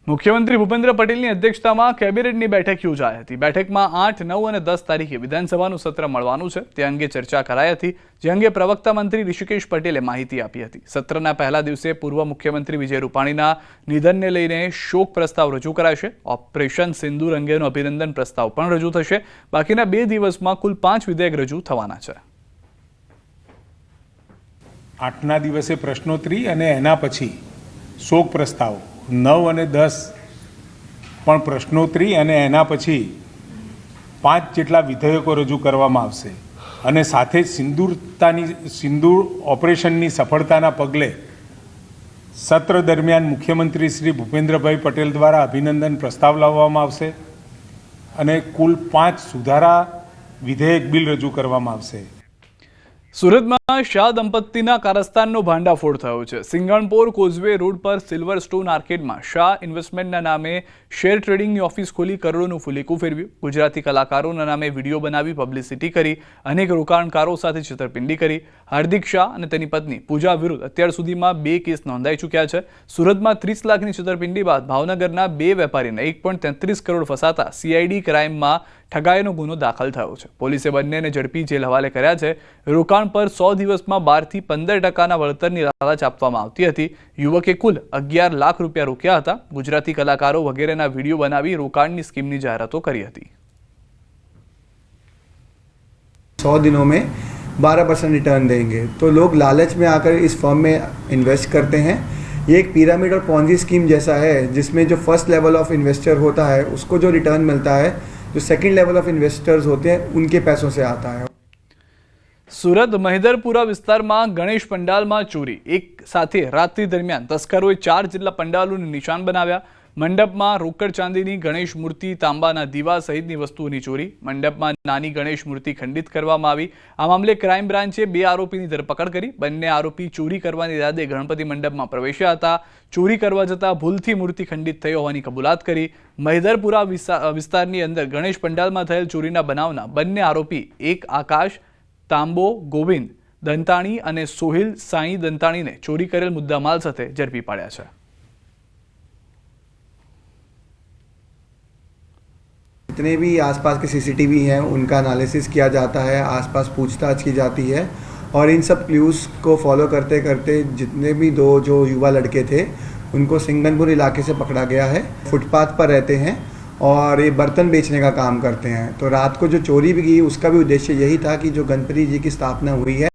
મુખ્યમંત્રી ભૂપેન્દ્ર પટેલની અધ્યક્ષતામાં કેબિનેટની બેઠક યોજાઈ હતી। બેઠકમાં 8, 9 અને 10 તારીખે વિધાનસભાનું સત્ર મળવાનું છે, તે અંગે ચર્ચા કરાઈ હતી, જે અંગે પ્રવક્તા મંત્રી ઋષિકેશ પટેલે માહિતી આપી હતી। સત્રના પહેલા દિવસે પૂર્વ મુખ્યમંત્રી વિજય રૂપાણીના નિધનને લઈને શોક પ્રસ્તાવ રજૂ કરાશે। ઓપરેશન સિંદૂર અંગેનો અભિનંદન પ્રસ્તાવ પણ રજૂ થશે। બાકીના 2 દિવસમાં કુલ 5 વિધેયક રજૂ થવાના છે। 8ના દિવસે પ્રશ્નોત્તરી અને એના પછી શોક પ્રસ્તાવ, 9 અને 10 પણ પ્રશ્નોત્તરી અને એના પછી 5 જેટલા વિધેયકો રજૂ કરવામાં આવશે। અને સાથે સિંદૂર ઓપરેશનની સફળતાના પગલે સત્ર દરમિયાન મુખ્યમંત્રી શ્રી ભૂપેન્દ્રભાઈ પટેલ દ્વારા અભિનંદન પ્રસ્તાવ લાવવામાં આવશે અને કુલ 5 સુધારા વિધેયક બિલ રજૂ કરવામાં આવશે। સુરતમાં શાહ દંપતીના કારસ્તાનનો ભાંડાફોડ થયો છે। સિંગણપોર કોઝવે રોડ પર સિલ્વર સ્ટોન આર્કેડમાં શાહ ઇન્વેસ્ટમેન્ટના નામે શેર ટ્રેડિંગની ઓફિસ ખોલી કરોડોનું ફુલેકું ફેરવ્યું। ગુજરાતી કલાકારોના નામે વિડીયો બનાવી પબ્લિસિટી કરી અનેક રોકાણકારો સાથે છેતરપિંડી કરી। હાર્દિક શાહ અને તેની પત્ની પૂજા વિરુદ્ધ અત્યાર સુધીમાં 2 કેસ નોંધાઈ ચૂક્યા છે। સુરતમાં 30 લાખની છેતરપિંડી બાદ ભાવનગરના 2 વેપારીને 1.33 કરોડ ફસાતા સીઆઈડી ક્રાઇમમાં ઠગાઈનો ગુનો દાખલ થયો છે। પોલીસે બંનેને ઝડપી જેલ હવાલે કર્યા છે। રોકાણ પર 100 દિવસમાં 12 થી 15% વળતરની લાલચ આપવામાં આવતી હતી। યુવકે કુલ 11 લાખ રૂપિયા રોક્યા હતા। ગુજરાતી કલાકારો વગેરેના વિડીયો બનાવી રોકાણની સ્કીમની જાહેરાતો કરી હતી। 100 दिनों में 12% रिटर्न देंगे, तो लोग लालच में आकर इस फर्म में इन्वेस्ट करते हैं। ये एक पिरामिड और पॉन्जी स्कीम जैसा है, जिसमें जो फर्स्ट लेवल ऑफ इन्वेस्टर होता है उसको जो रिटर्न मिलता है, जो सेकंड लेवल ऑफ इन्वेस्टर्स होते हैं उनके पैसों से आता है। સુરત મહેદરપુરા વિસ્તારમાં ગણેશ પંડાલમાં ચોરી। એક સાથે રાત્રિ દરમિયાન તસ્કરોએ 4 જેટલા પંડાલોને નિશાન બનાવ્યા। મંડપમાં રોકડ ચાંદીની ગણેશ મૂર્તિ, તાંબાના દીવા સહિતની વસ્તુઓની ચોરી। મંડપમાં નાની ગણેશ મૂર્તિ ખંડિત કરવામાં આવી। આ મામલે ક્રાઇમ બ્રાન્ચે 2 આરોપીની ધરપકડ કરી। બંને આરોપી ચોરી કરવાની ઈરાદે ગણપતિ મંડપમાં પ્રવેશ્યા હતા। ચોરી કરવા જતાં ભૂલથી મૂર્તિ ખંડિત થઈ હોવાની કબૂલાત કરી। મહેદરપુરા વિસ્તારની અંદર ગણેશ પંડાલમાં થયેલ ચોરીના બનાવના બંને આરોપી એક આકાશ તાંબો ગોવિંદ દંતાણી અને સોહિલ સાઈ દંતાણીને ચોરી કરેલ મુદ્દામાલ સાથે ઝડપી પાડ્યા છે। जितने भी आसपास के सीसीटीवी हैं उनका एनालिसिस किया जाता है, आसपास पूछताछ की जाती है और इन सब क्लूज़ को फॉलो करते करते जितने भी 2 जो युवा लड़के थे उनको सिंगनपुर इलाके से पकड़ा गया है। फुटपाथ पर रहते हैं और ये बर्तन बेचने का काम करते हैं। तो रात को जो चोरी भी की उसका भी उद्देश्य यही था कि जो गणपति जी की स्थापना हुई है